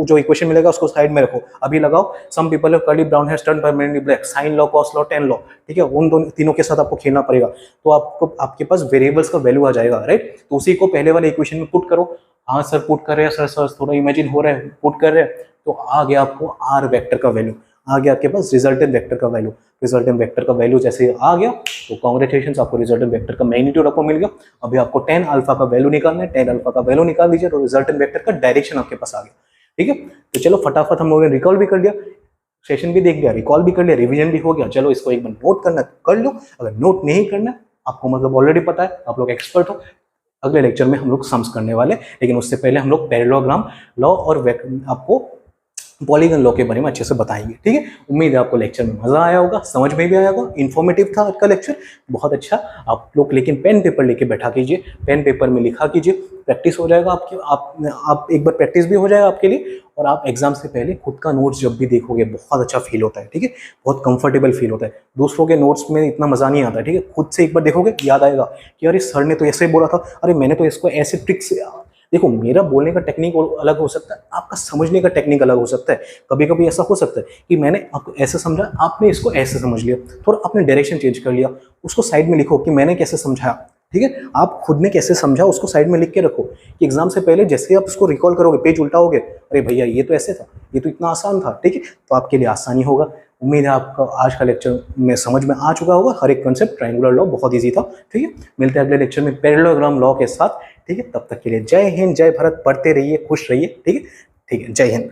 जो इक्वेशन मिलेगा उसको साइड में रखो, अभी लगाओ। Some people have curly brown hair turn permanently black, sine law, cos law, tan law, ठीक है। उन दोनों तीनों के साथ आपको खेलना पड़ेगा, तो आपको आपके पास वेरिएबल्स का वैल्यू आ जाएगा, राइट। तो उसी को पहले वाले इक्वेशन में पुट करो। हाँ सर पुट कर रहे हैं, सर थोड़ा इमेजिन हो रहा है, पुट कर रहे हैं, तो आ गया आपको आर वेक्टर का वैल्यू, आ गया आपके पास रिजल्टेंट वेक्टर का वैल्यू। रिजल्टेंट वेक्टर का वैल्यू जैसे आ गया तो कांग्रेचुलेशंस, आपको रिजल्टेंट वेक्टर का मैग्नीट्यूड आपको मिल गया। अभी आपको tan अल्फा का वैल्यू निकालना है, tan अल्फा का वैल्यू निकाल दीजिए तो रिजल्टेंट वेक्टर का डायरेक्शन आपके पास आ गया, ठीक है। तो चलो फटाफट हम लोगों ने रिकॉल भी कर लिया, सेशन भी देख लिया, रिकॉल भी कर लिया, रिवीजन भी हो गया। चलो इसको एक बार नोट करना कर लो, अगर नोट नहीं करना आपको मतलब ऑलरेडी पता है, आप लोग एक्सपर्ट हो। अगले लेक्चर में हम लोग सम्स करने वाले, लेकिन उससे पहले हम लोग पैरेललोग्राम लॉ और आपको पॉलीगन लॉ के बारे में अच्छे से बताएंगे, ठीक है। उम्मीद है आपको लेक्चर में मजा आया होगा, समझ में भी आया होगा, इन्फॉर्मेटिव था आज का लेक्चर, बहुत अच्छा। आप लोग लेकिन पेन पेपर लेके बैठा कीजिए, पेन पेपर में लिखा कीजिए, प्रैक्टिस हो जाएगा आपकी, आप एक बार प्रैक्टिस भी हो जाएगा आपके लिए। और आप एग्जाम से पहले खुद का नोट्स जब भी देखोगे बहुत अच्छा फील होता है, ठीक है, बहुत कंफर्टेबल फील होता है। दूसरों के नोट्स में इतना मजा नहीं आता, ठीक है। खुद से एक बार देखोगे याद आएगा कि अरे सर ने तो ऐसे बोला था, अरे मैंने तो इसको ऐसे ट्रिक से, देखो मेरा बोलने का टेक्निक अलग हो सकता है, आपका समझने का टेक्निक अलग हो सकता है। कभी कभी ऐसा हो सकता है कि मैंने आपको ऐसे समझा, आपने इसको ऐसे समझ लिया, थोड़ा आपने डायरेक्शन चेंज कर लिया, उसको साइड में लिखो कि मैंने कैसे समझाया, ठीक है। आप खुद ने कैसे समझा उसको साइड में लिख के रखो कि एग्जाम से पहले जैसे आप उसको रिकॉल करोगे, पेज उल्टाओगे, अरे भैया ये तो ऐसे था, ये तो इतना आसान था, ठीक है, तो आपके लिए आसानी होगा। उम्मीद है आपका आज का लेक्चर में समझ में आ चुका होगा, हर एक कंसेप्ट। ट्रायंगुलर लॉ बहुत इजी था, ठीक है। मिलते हैं अगले लेक्चर में पैरेललोग्राम लॉ के साथ, ठीक है। तब तक के लिए जय हिंद, जय भारत, पढ़ते रहिए, खुश रहिए, ठीक है, ठीक है, जय हिंद।